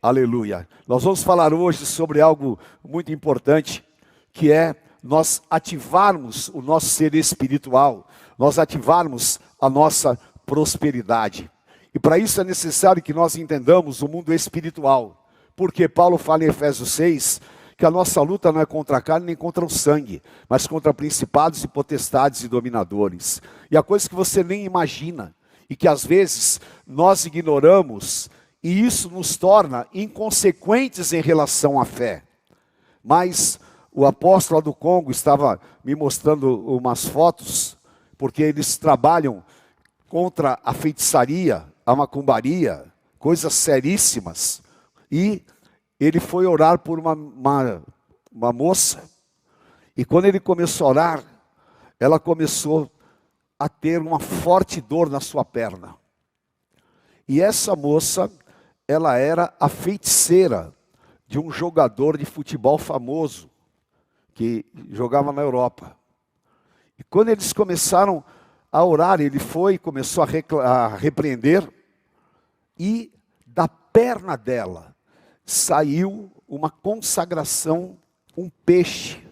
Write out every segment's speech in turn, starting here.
Aleluia. Nós vamos falar hoje sobre algo muito importante, que é nós ativarmos o nosso ser espiritual, nós ativarmos a nossa prosperidade. E para isso é necessário que nós entendamos o mundo espiritual, porque Paulo fala em Efésios 6, que a nossa luta não é contra a carne nem contra o sangue, mas contra principados e potestades e dominadores. E há coisas que você nem imagina, e que às vezes nós ignoramos, e isso nos torna inconsequentes em relação à fé. Mas o apóstolo lá do Congo estava me mostrando umas fotos, porque eles trabalham contra a feitiçaria, a macumbaria, coisas seríssimas. E ele foi orar por uma moça, e quando ele começou a orar, ela começou a ter uma forte dor na sua perna. E essa moça, ela era a feiticeira de um jogador de futebol famoso, que jogava na Europa. E quando eles começaram a orar, ele foi e começou a repreender, e da perna dela saiu uma consagração, um peixe,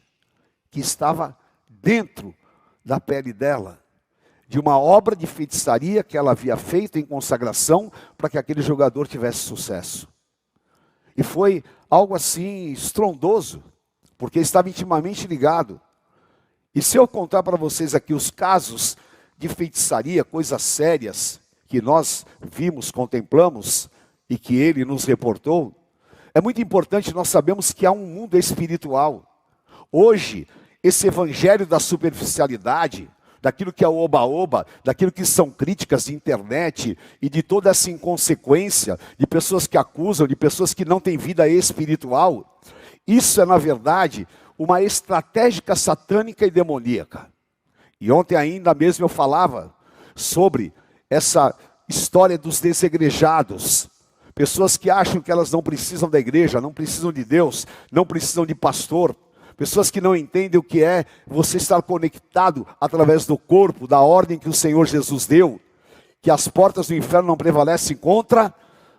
que estava dentro da pele dela, de uma obra de feitiçaria que ela havia feito em consagração para que aquele jogador tivesse sucesso. E foi algo assim estrondoso, porque estava intimamente ligado. E se eu contar para vocês aqui os casos de feitiçaria, coisas sérias, que nós vimos, contemplamos, e que ele nos reportou, é muito importante nós sabemos que há um mundo espiritual. Hoje, esse evangelho da superficialidade, daquilo que é o oba-oba, daquilo que são críticas de internet e de toda essa inconsequência, de pessoas que acusam, de pessoas que não têm vida espiritual, isso é na verdade uma estratégia satânica e demoníaca. E ontem ainda mesmo eu falava sobre essa história dos desegrejados, pessoas que acham que elas não precisam da igreja, não precisam de Deus, não precisam de pastor, pessoas que não entendem o que é você estar conectado através do corpo, da ordem que o Senhor Jesus deu, que as portas do inferno não prevalecem contra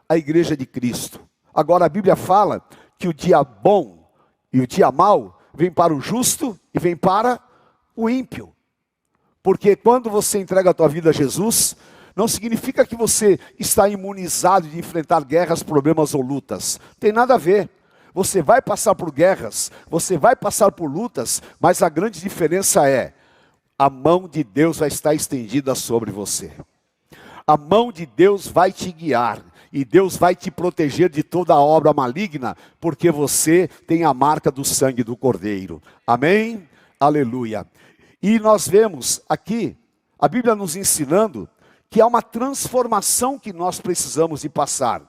a igreja de Cristo. Agora a Bíblia fala que o dia bom e o dia mau vem para o justo e vem para o ímpio. Porque quando você entrega a tua vida a Jesus, não significa que você está imunizado de enfrentar guerras, problemas ou lutas. Tem nada a ver. Você vai passar por guerras, você vai passar por lutas, mas a grande diferença é, a mão de Deus vai estar estendida sobre você. A mão de Deus vai te guiar, e Deus vai te proteger de toda a obra maligna, porque você tem a marca do sangue do Cordeiro. Amém? Aleluia. E nós vemos aqui, a Bíblia nos ensinando, que há uma transformação que nós precisamos de passar.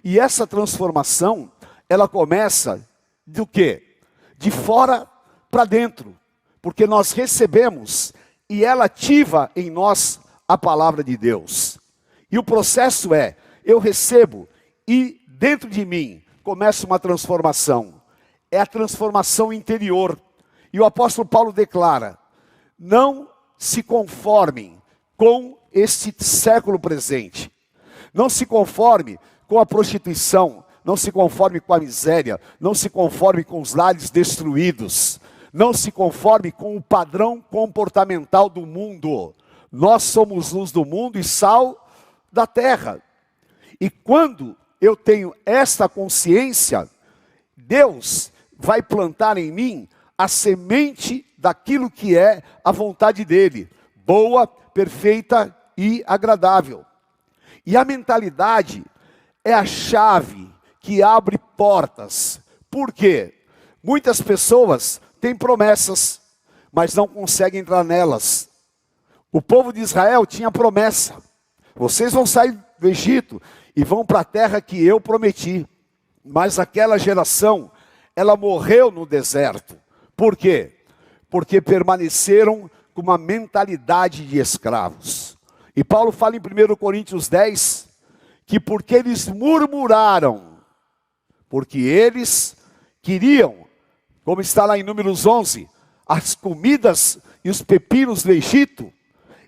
E essa transformação, ela começa do quê? De fora para dentro. Porque nós recebemos e ela ativa em nós a palavra de Deus. E o processo é, eu recebo e dentro de mim começa uma transformação. É a transformação interior. E o apóstolo Paulo declara, não se conformem com este século presente. Não se conforme com a prostituição. Não se conforme com a miséria, não se conforme com os lares destruídos, não se conforme com o padrão comportamental do mundo. Nós somos luz do mundo e sal da terra. E quando eu tenho esta consciência, Deus vai plantar em mim a semente daquilo que é a vontade dele, boa, perfeita e agradável. E a mentalidade é a chave que abre portas. Por quê? Muitas pessoas têm promessas, mas não conseguem entrar nelas. O povo de Israel tinha promessa. Vocês vão sair do Egito e vão para a terra que eu prometi. Mas aquela geração, ela morreu no deserto. Por quê? Porque permaneceram com uma mentalidade de escravos. E Paulo fala em 1 Coríntios 10, que porque eles murmuraram, porque eles queriam, como está lá em Números 11, as comidas e os pepinos do Egito,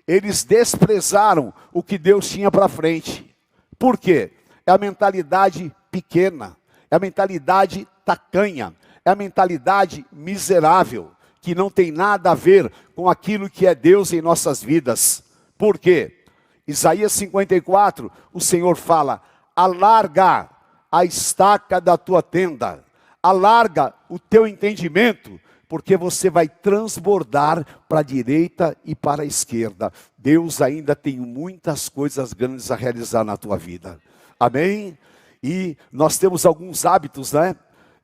eles desprezaram o que Deus tinha para frente. Por quê? É a mentalidade pequena, é a mentalidade tacanha, é a mentalidade miserável, que não tem nada a ver com aquilo que é Deus em nossas vidas. Por quê? Isaías 54, o Senhor fala: alarga a estaca da tua tenda, alarga o teu entendimento, porque você vai transbordar para a direita e para a esquerda. Deus ainda tem muitas coisas grandes a realizar na tua vida. Amém? E nós temos alguns hábitos, né?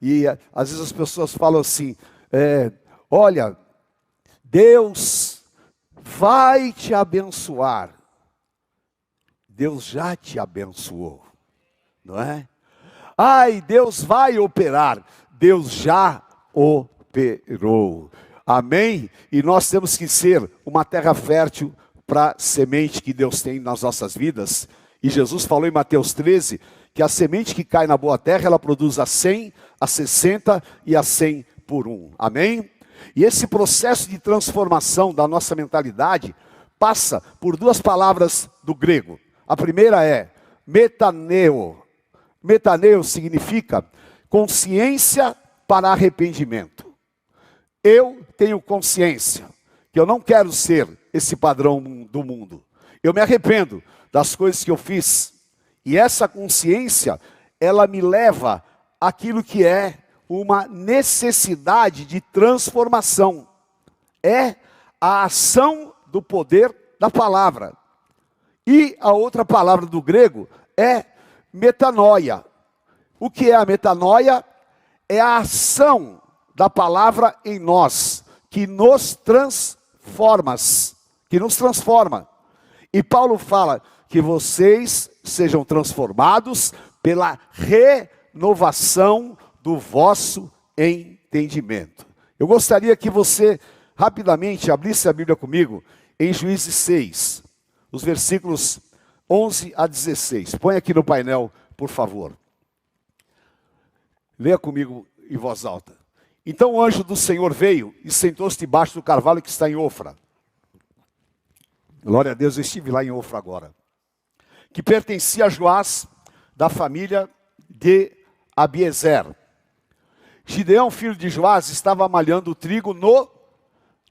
E às vezes as pessoas falam assim, olha, Deus vai te abençoar. Deus já te abençoou, não é? Ai, Deus vai operar. Deus já operou. Amém? E nós temos que ser uma terra fértil para a semente que Deus tem nas nossas vidas. E Jesus falou em Mateus 13, que a semente que cai na boa terra, ela produz a 100, a 60 e a 100 por 1. Amém? E esse processo de transformação da nossa mentalidade passa por duas palavras do grego. A primeira é metaneo. Metaneo significa consciência para arrependimento. Eu tenho consciência que eu não quero ser esse padrão do mundo. Eu me arrependo das coisas que eu fiz. E essa consciência, ela me leva àquilo que é uma necessidade de transformação. É a ação do poder da palavra. E a outra palavra do grego é metanoia. O que é a metanoia? É a ação da palavra em nós, que nos transforma. E Paulo fala que vocês sejam transformados pela renovação do vosso entendimento. Eu gostaria que você rapidamente abrisse a Bíblia comigo em Juízes 6, os versículos 11 a 16. Põe aqui no painel, por favor. Leia comigo em voz alta. Então o anjo do Senhor veio e sentou-se debaixo do carvalho que está em Ofra. Glória a Deus, eu estive lá em Ofra agora. Que pertencia a Joás, da família de Abiezer. Gideão, filho de Joás, estava malhando o trigo no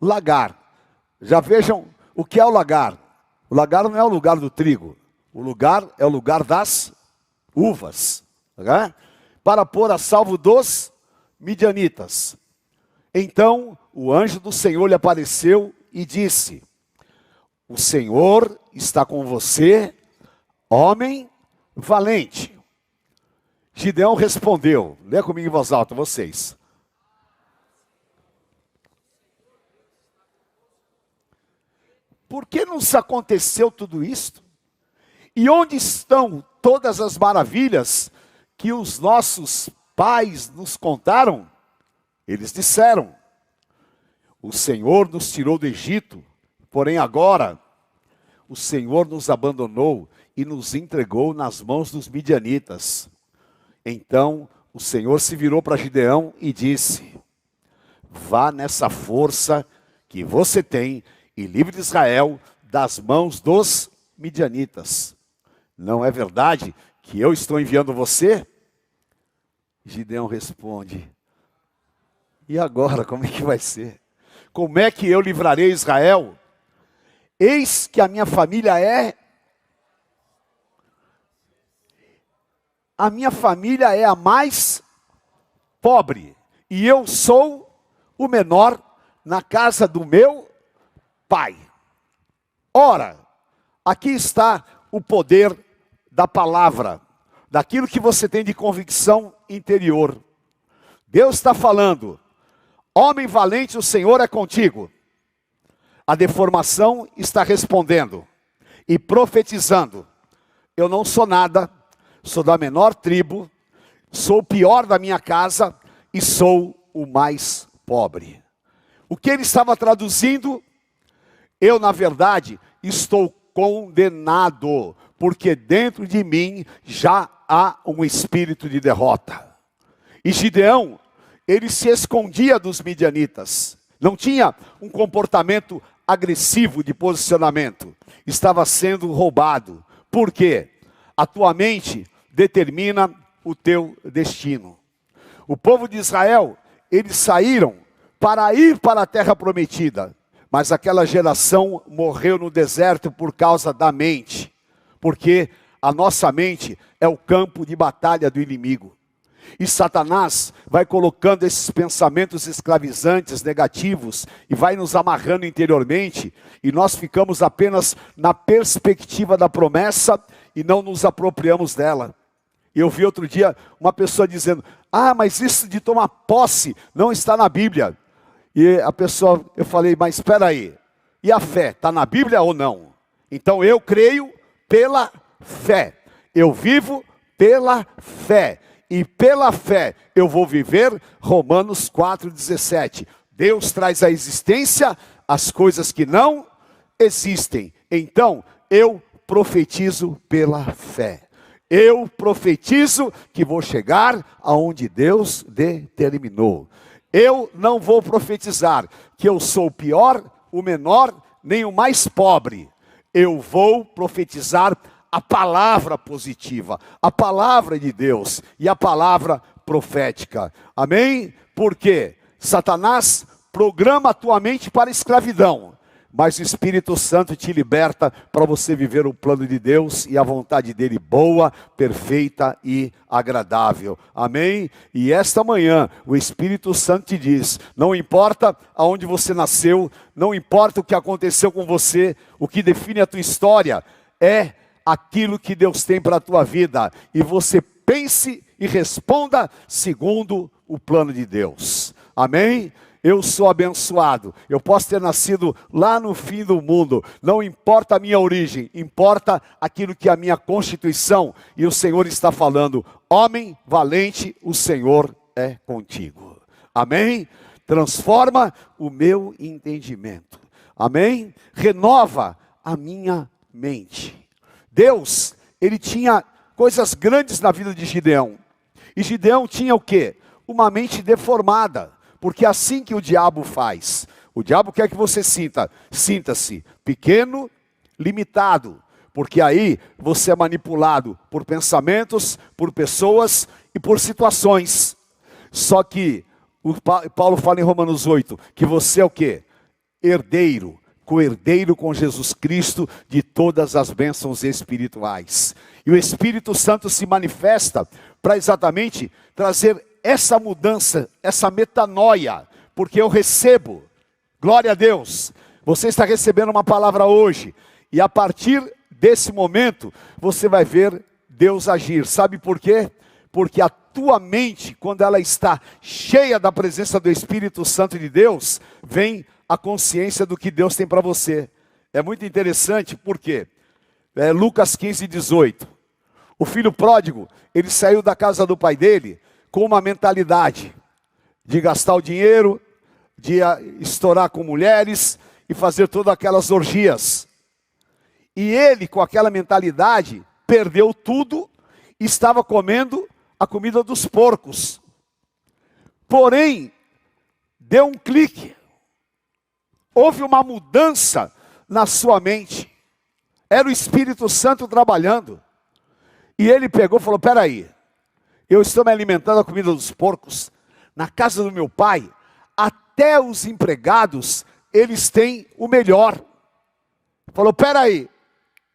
lagar. Já vejam o que é o lagar. O lagar não é o lugar do trigo. O lugar é o lugar das uvas. Tá? Para pôr a salvo dos midianitas. Então o anjo do Senhor lhe apareceu e disse: o Senhor está com você, homem valente. Gideão respondeu, lê comigo em voz alta, vocês. Por que nos aconteceu tudo isto? E onde estão todas as maravilhas que os nossos pais nos contaram? Eles disseram: o Senhor nos tirou do Egito, porém agora o Senhor nos abandonou e nos entregou nas mãos dos midianitas. Então o Senhor se virou para Gideão e disse: vá nessa força que você tem e livre Israel das mãos dos midianitas. Não é verdade que eu estou enviando você? Gideão responde: e agora, como é que vai ser? Como é que eu livrarei Israel? Eis que a minha família é... A minha família é a mais pobre. E eu sou o menor na casa do meu pai. Ora, aqui está o poder da palavra, daquilo que você tem de convicção interior. Deus está falando: homem valente, o Senhor é contigo. A deformação está respondendo e profetizando: eu não sou nada, sou da menor tribo, sou o pior da minha casa e sou o mais pobre. O que ele estava traduzindo? Eu, na verdade, estou condenado, porque dentro de mim já há um espírito de derrota. E Gideão, ele se escondia dos midianitas. Não tinha um comportamento agressivo de posicionamento. Estava sendo roubado. Por quê? A tua mente determina o teu destino. O povo de Israel, eles saíram para ir para a terra prometida, mas aquela geração morreu no deserto por causa da mente, porque a nossa mente é o campo de batalha do inimigo. E Satanás vai colocando esses pensamentos escravizantes, negativos, e vai nos amarrando interiormente, e nós ficamos apenas na perspectiva da promessa e não nos apropriamos dela. Eu vi outro dia uma pessoa dizendo, mas isso de tomar posse não está na Bíblia. E a pessoa, eu falei, mas espera aí, e a fé, está na Bíblia ou não? Então eu creio pela fé, eu vivo pela fé. E pela fé eu vou viver Romanos 4,17. Deus traz à existência as coisas que não existem. Então eu profetizo pela fé. Eu profetizo que vou chegar aonde Deus determinou. Eu não vou profetizar que eu sou o pior, o menor, nem o mais pobre. Eu vou profetizar a palavra positiva, a palavra de Deus e a palavra profética. Amém? Porque Satanás programa a tua mente para a escravidão, mas o Espírito Santo te liberta para você viver o plano de Deus e a vontade dele boa, perfeita e agradável. Amém? E esta manhã o Espírito Santo te diz, não importa aonde você nasceu, não importa o que aconteceu com você, o que define a tua história é aquilo que Deus tem para a tua vida, e você pense e responda segundo o plano de Deus. Amém? Eu sou abençoado, eu posso ter nascido lá no fim do mundo, não importa a minha origem, importa aquilo que é a minha constituição, e o Senhor está falando, homem valente, o Senhor é contigo. Amém? Transforma o meu entendimento. Amém? Renova a minha mente. Deus, ele tinha coisas grandes na vida de Gideão. E Gideão tinha o quê? Uma mente deformada. Porque é assim que o diabo faz. O diabo quer que você sinta-se pequeno, limitado. Porque aí você é manipulado por pensamentos, por pessoas e por situações. Só que Paulo fala em Romanos 8, que você é o quê? Herdeiro. Co-herdeiro com Jesus Cristo de todas as bênçãos espirituais. E o Espírito Santo se manifesta para exatamente trazer essa mudança, essa metanoia, porque eu recebo, glória a Deus, você está recebendo uma palavra hoje, e a partir desse momento, você vai ver Deus agir. Sabe por quê? Porque a tua mente, quando ela está cheia da presença do Espírito Santo de Deus, vem a consciência do que Deus tem para você. É muito interessante, porque Lucas 15:18. O filho pródigo, ele saiu da casa do pai dele com uma mentalidade de gastar o dinheiro, de estourar com mulheres e fazer todas aquelas orgias. E ele, com aquela mentalidade, perdeu tudo e estava comendo a comida dos porcos. Porém, deu um clique. Houve uma mudança na sua mente. Era o Espírito Santo trabalhando. E ele pegou e falou, peraí, eu estou me alimentando a comida dos porcos. Na casa do meu pai, até os empregados, eles têm o melhor. Falou, peraí,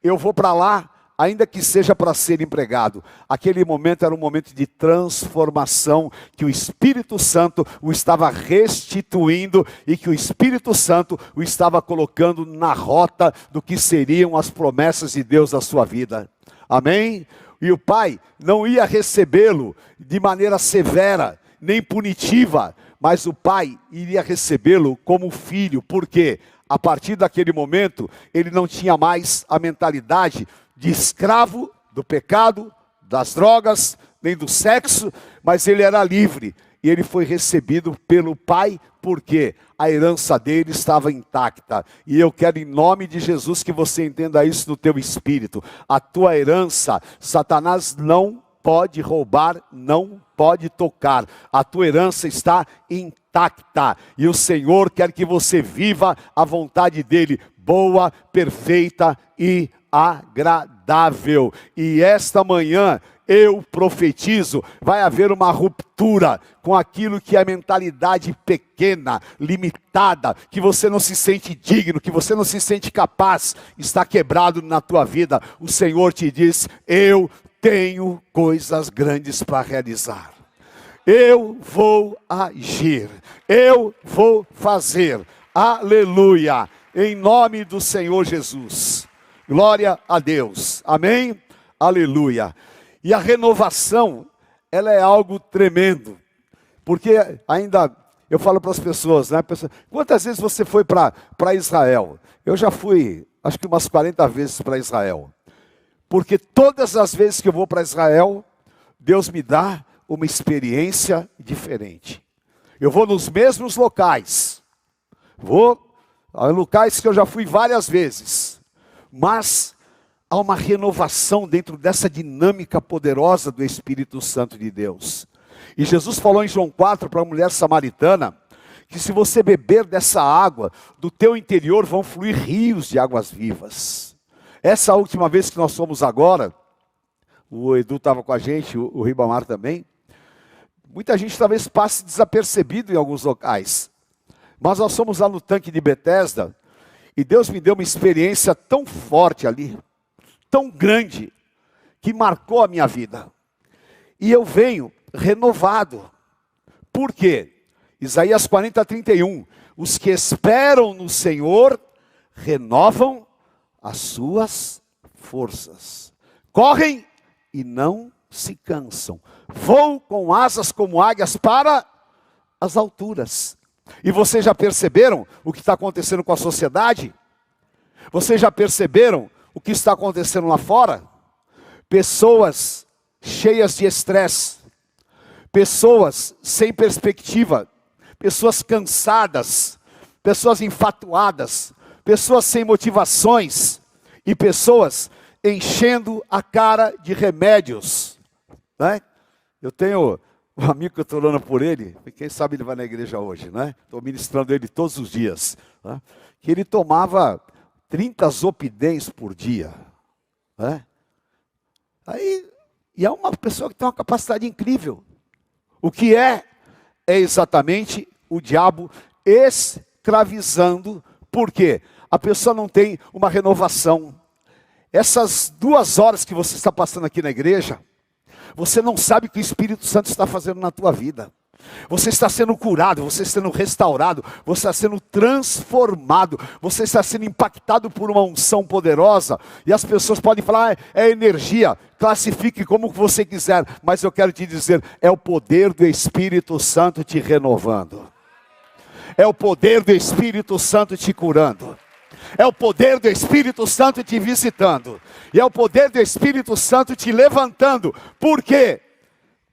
eu vou para lá, ainda que seja para ser empregado. Aquele momento era um momento de transformação, que o Espírito Santo o estava restituindo, e que o Espírito Santo o estava colocando na rota do que seriam as promessas de Deus na sua vida. Amém? E o pai não ia recebê-lo de maneira severa, nem punitiva, mas o pai iria recebê-lo como filho. Por quê? A partir daquele momento, ele não tinha mais a mentalidade de escravo do pecado, das drogas, nem do sexo, mas ele era livre. E ele foi recebido pelo pai, porque a herança dele estava intacta. E eu quero, em nome de Jesus, que você entenda isso no teu espírito. A tua herança, Satanás não pode roubar, não pode tocar. A tua herança está intacta. E o Senhor quer que você viva a vontade dele, boa, perfeita e agradável. E esta manhã eu profetizo, vai haver uma ruptura com aquilo que é mentalidade pequena, limitada, que você não se sente digno, que você não se sente capaz, está quebrado na tua vida. O Senhor te diz, eu tenho coisas grandes para realizar. Eu vou agir, eu vou fazer, aleluia, em nome do Senhor Jesus, glória a Deus, amém, aleluia. E a renovação, ela é algo tremendo, porque ainda, eu falo para as pessoas, né, quantas vezes você foi para Israel? Eu já fui, acho que umas 40 vezes para Israel, porque todas as vezes que eu vou para Israel, Deus me dá uma experiência diferente. Eu vou nos mesmos locais, vou a locais que eu já fui várias vezes, mas há uma renovação dentro dessa dinâmica poderosa do Espírito Santo de Deus. E Jesus falou em João 4 para a mulher samaritana, que se você beber dessa água, do teu interior vão fluir rios de águas vivas. Essa última vez que nós fomos agora, o Edu estava com a gente, o Ribamar também, muita gente talvez passe desapercebido em alguns locais. Mas nós fomos lá no tanque de Betesda, e Deus me deu uma experiência tão forte ali, tão grande, que marcou a minha vida. E eu venho renovado. Por quê? Isaías 40:31. Os que esperam no Senhor, renovam as suas forças. Correm e não se cansam. Voam com asas como águias para as alturas. E vocês já perceberam o que está acontecendo com a sociedade? Vocês já perceberam o que está acontecendo lá fora? Pessoas cheias de estresse, pessoas sem perspectiva, pessoas cansadas, pessoas enfatuadas, pessoas sem motivações e pessoas enchendo a cara de remédios, né? Eu tenho um amigo que eu estou orando por ele, quem sabe ele vai na igreja hoje, né? Estou ministrando ele todos os dias, né? Que ele tomava 30 Zopidens por dia, né? E é uma pessoa que tem uma capacidade incrível. O que é exatamente o diabo escravizando, porque a pessoa não tem uma renovação. Essas 2 horas que você está passando aqui na igreja, você não sabe o que o Espírito Santo está fazendo na tua vida. Você está sendo curado, você está sendo restaurado, você está sendo transformado, você está sendo impactado por uma unção poderosa. E as pessoas podem falar, é energia, classifique como você quiser, mas eu quero te dizer, é o poder do Espírito Santo te renovando. É o poder do Espírito Santo te curando. É o poder do Espírito Santo te visitando. E é o poder do Espírito Santo te levantando. Por quê?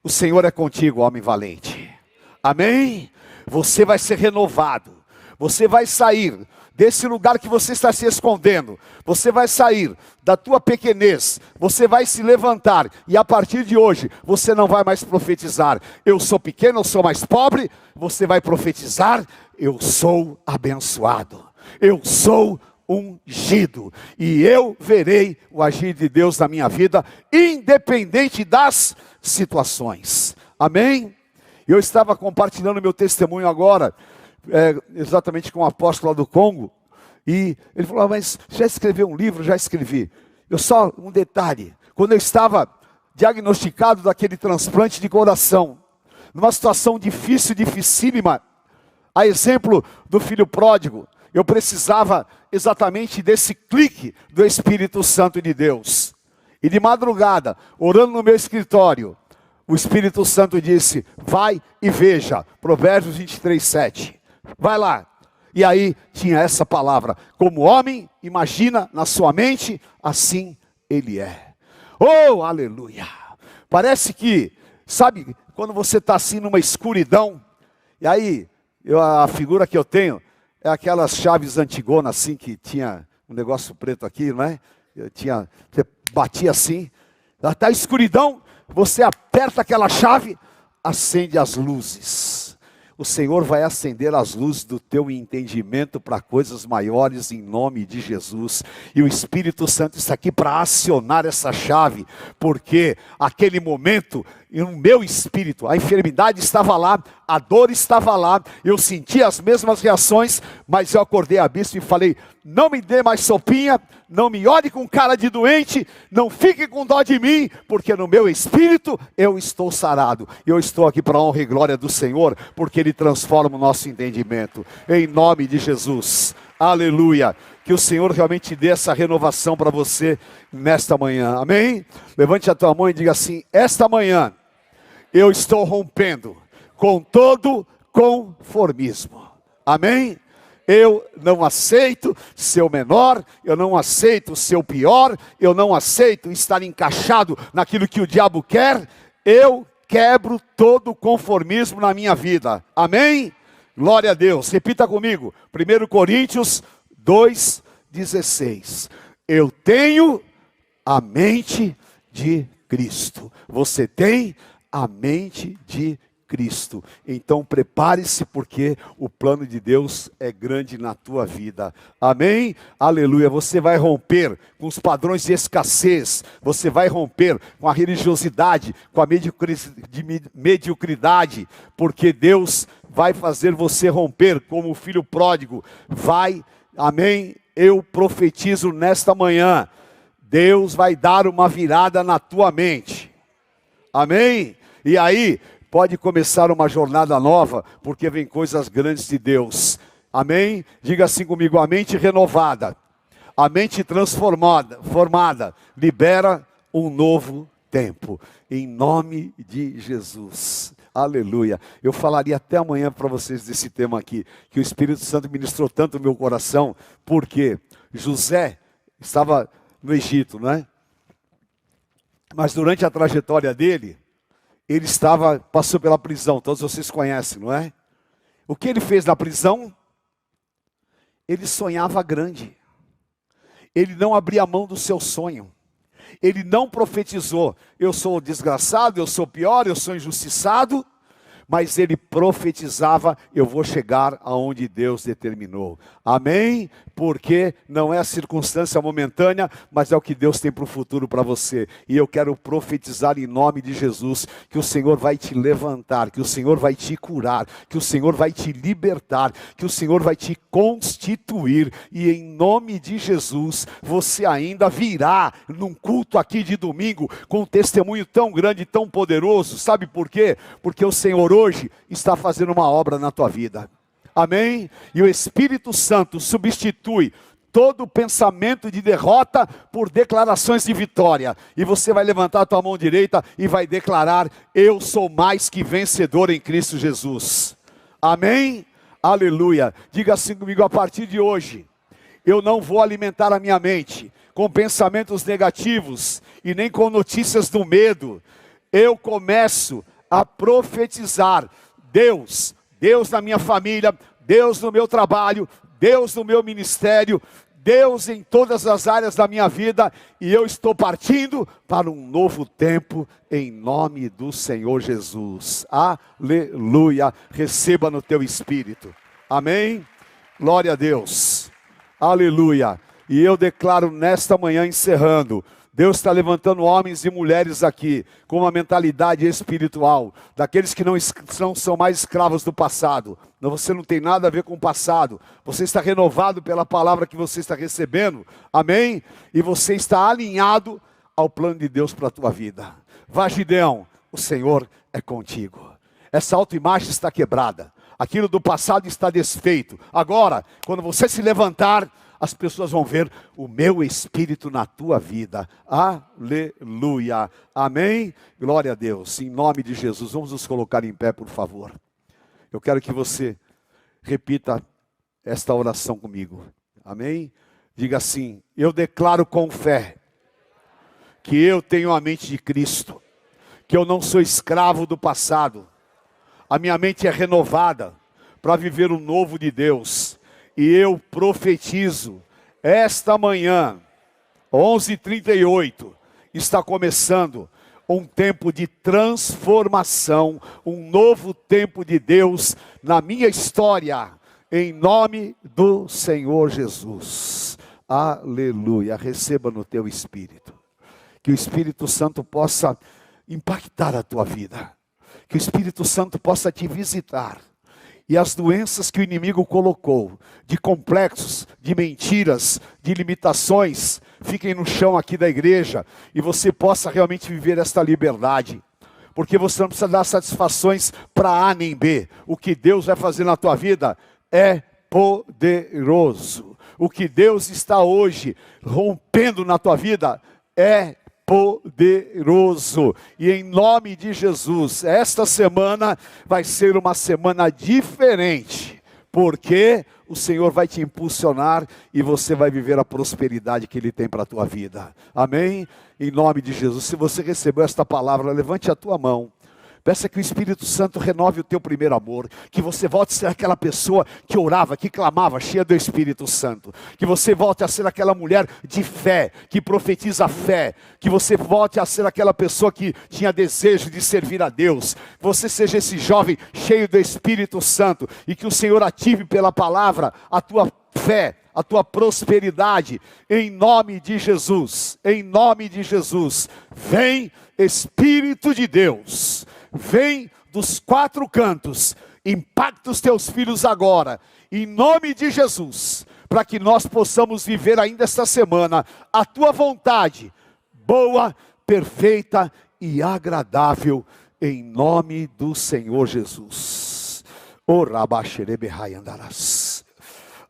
O Senhor é contigo, homem valente. Amém? Você vai ser renovado. Você vai sair desse lugar que você está se escondendo. Você vai sair da tua pequenez. Você vai se levantar. E a partir de hoje, você não vai mais profetizar. Eu sou pequeno, eu sou mais pobre. Você vai profetizar. Eu sou abençoado. Eu sou ungido. E eu verei o agir de Deus na minha vida, independente das situações. Amém? Eu estava compartilhando meu testemunho agora, exatamente com o apóstolo lá do Congo, e ele falou, mas já escreveu um livro? Já escrevi. Eu só, um detalhe, quando eu estava diagnosticado daquele transplante de coração, numa situação difícil, dificílima, a exemplo do filho pródigo, eu precisava exatamente desse clique do Espírito Santo de Deus. E de madrugada, orando no meu escritório, o Espírito Santo disse, vai e veja, Provérbios 23:7. Vai lá. E aí tinha essa palavra, como o homem imagina na sua mente, assim ele é. Oh, aleluia. Parece que, sabe, quando você está assim numa escuridão, e aí, a figura que eu tenho, é aquelas chaves antigonas assim, que tinha um negócio preto aqui, não é? Você batia assim, está escuridão, você aperta aquela chave, acende as luzes. O Senhor vai acender as luzes do teu entendimento para coisas maiores em nome de Jesus. E o Espírito Santo está aqui para acionar essa chave, porque aquele momento, no meu espírito, a enfermidade estava lá, a dor estava lá, eu senti as mesmas reações, mas eu acordei a bispo e falei: não me dê mais sopinha, não me olhe com cara de doente, não fique com dó de mim, porque no meu espírito eu estou sarado. Eu estou aqui para a honra e glória do Senhor, porque Ele transforma o nosso entendimento, em nome de Jesus, aleluia. Que o Senhor realmente dê essa renovação para você nesta manhã, amém? Levante a tua mão e diga assim: esta manhã eu estou rompendo com todo conformismo, amém? Eu não aceito ser o menor, eu não aceito ser o pior, eu não aceito estar encaixado naquilo que o diabo quer. Eu quebro todo o conformismo na minha vida, amém? Glória a Deus, repita comigo, 1 Coríntios 2,16. Eu tenho a mente de Cristo. Você tem a mente de Cristo. Então prepare-se, porque o plano de Deus é grande na tua vida. Amém? Aleluia. Você vai romper com os padrões de escassez. Você vai romper com a religiosidade, com a mediocridade, porque Deus vai fazer você romper como o filho pródigo. Vai, amém? Eu profetizo nesta manhã, Deus vai dar uma virada na tua mente. Amém? E aí pode começar uma jornada nova, porque vem coisas grandes de Deus. Amém? Diga assim comigo: a mente renovada, a mente formada, libera um novo tempo, em nome de Jesus. Aleluia. Eu falaria até amanhã para vocês desse tema aqui, que o Espírito Santo ministrou tanto no meu coração, porque José estava no Egito, não é? Mas durante a trajetória dele, ele passou pela prisão, todos vocês conhecem, não é? O que ele fez na prisão? Ele sonhava grande. Ele não abria mão do seu sonho. Ele não profetizou: eu sou desgraçado, eu sou pior, eu sou injustiçado. Mas ele profetizava: eu vou chegar aonde Deus determinou. Amém? Porque não é a circunstância momentânea, mas é o que Deus tem para o futuro para você. E eu quero profetizar em nome de Jesus, que o Senhor vai te levantar, que o Senhor vai te curar, que o Senhor vai te libertar, que o Senhor vai te constituir. E em nome de Jesus, você ainda virá num culto aqui de domingo, com um testemunho tão grande, tão poderoso. Sabe por quê? Porque o Senhor hoje está fazendo uma obra na tua vida. Amém? E o Espírito Santo substitui todo pensamento de derrota por declarações de vitória. E você vai levantar a tua mão direita e vai declarar: eu sou mais que vencedor em Cristo Jesus. Amém? Aleluia. Diga assim comigo: a partir de hoje, eu não vou alimentar a minha mente com pensamentos negativos e nem com notícias do medo. Eu começo a profetizar: Deus na minha família, Deus no meu trabalho, Deus no meu ministério, Deus em todas as áreas da minha vida, e eu estou partindo para um novo tempo, em nome do Senhor Jesus. Aleluia. Receba no teu espírito. Amém? Glória a Deus. Aleluia. E eu declaro nesta manhã, encerrando, Deus está levantando homens e mulheres aqui com uma mentalidade espiritual, daqueles que não são mais escravos do passado. Você não tem nada a ver com o passado. Você está renovado pela palavra que você está recebendo. Amém? E você está alinhado ao plano de Deus para a tua vida. Vá, Gideão, o Senhor é contigo. Essa autoimagem está quebrada. Aquilo do passado está desfeito. Agora, quando você se levantar, as pessoas vão ver o meu Espírito na tua vida. Aleluia. Amém? Glória a Deus. Em nome de Jesus. Vamos nos colocar em pé, por favor. Eu quero que você repita esta oração comigo. Amém? Diga assim: eu declaro com fé que eu tenho a mente de Cristo, que eu não sou escravo do passado. A minha mente é renovada para viver o novo de Deus. E eu profetizo, esta manhã, 11h38, está começando um tempo de transformação, um novo tempo de Deus na minha história, em nome do Senhor Jesus. Aleluia. Receba no teu espírito. Que o Espírito Santo possa impactar a tua vida. Que o Espírito Santo possa te visitar. E as doenças que o inimigo colocou, de complexos, de mentiras, de limitações, fiquem no chão aqui da igreja. E você possa realmente viver esta liberdade. Porque você não precisa dar satisfações para A nem B. O que Deus vai fazer na tua vida é poderoso. O que Deus está hoje rompendo na tua vida é poderoso. E em nome de Jesus, esta semana vai ser uma semana diferente, porque o Senhor vai te impulsionar e você vai viver a prosperidade que Ele tem para a tua vida. Amém? Em nome de Jesus. Se você recebeu esta palavra, levante a tua mão. Peça que o Espírito Santo renove o teu primeiro amor, que você volte a ser aquela pessoa que orava, que clamava, cheia do Espírito Santo, que você volte a ser aquela mulher de fé, que profetiza fé, que você volte a ser aquela pessoa que tinha desejo de servir a Deus, que você seja esse jovem cheio do Espírito Santo, e que o Senhor ative pela palavra a tua fé, a tua prosperidade, em nome de Jesus, em nome de Jesus. Vem Espírito de Deus, vem dos quatro cantos, impacta os teus filhos agora, em nome de Jesus, para que nós possamos viver ainda esta semana a tua vontade, boa, perfeita e agradável, em nome do Senhor Jesus.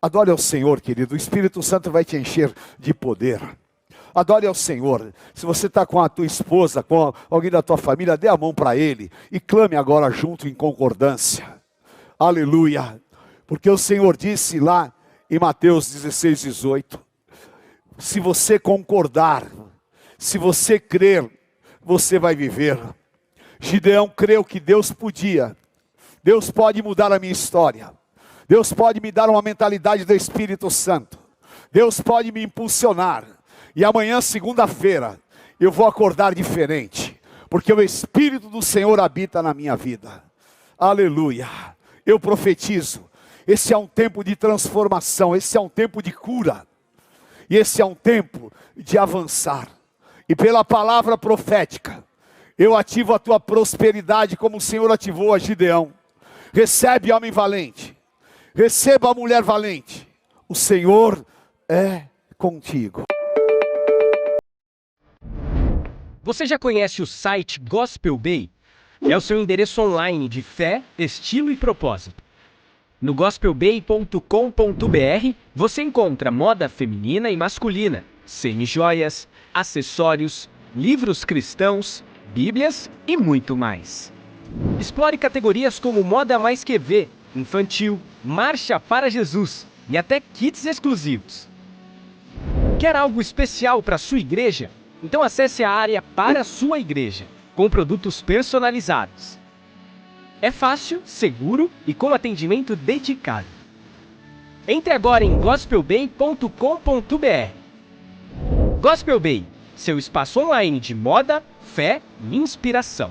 Adore ao Senhor, querido. O Espírito Santo vai te encher de poder. Adore ao Senhor. Se você está com a tua esposa, com alguém da tua família, dê a mão para Ele e clame agora junto em concordância. Aleluia. Porque o Senhor disse lá em Mateus 16, 18, se você concordar, se você crer, você vai viver. Gideão creu que Deus podia. Deus pode mudar a minha história. Deus pode me dar uma mentalidade do Espírito Santo. Deus pode me impulsionar. E amanhã, segunda-feira, eu vou acordar diferente. Porque o Espírito do Senhor habita na minha vida. Aleluia. Eu profetizo. Esse é um tempo de transformação. Esse é um tempo de cura. E esse é um tempo de avançar. E pela palavra profética, eu ativo a tua prosperidade como o Senhor ativou a Gideão. Recebe, homem valente. Receba a mulher valente. O Senhor é contigo. Você já conhece o site Gospel Bay? É o seu endereço online de fé, estilo e propósito. No gospelbay.com.br você encontra moda feminina e masculina, semi-joias, acessórios, livros cristãos, bíblias e muito mais. Explore categorias como moda mais que ver, infantil, marcha para Jesus e até kits exclusivos. Quer algo especial para sua igreja? Então acesse a área para a sua igreja, com produtos personalizados. É fácil, seguro e com atendimento dedicado. Entre agora em gospelbay.com.br. Gospel Bay, seu espaço online de moda, fé e inspiração.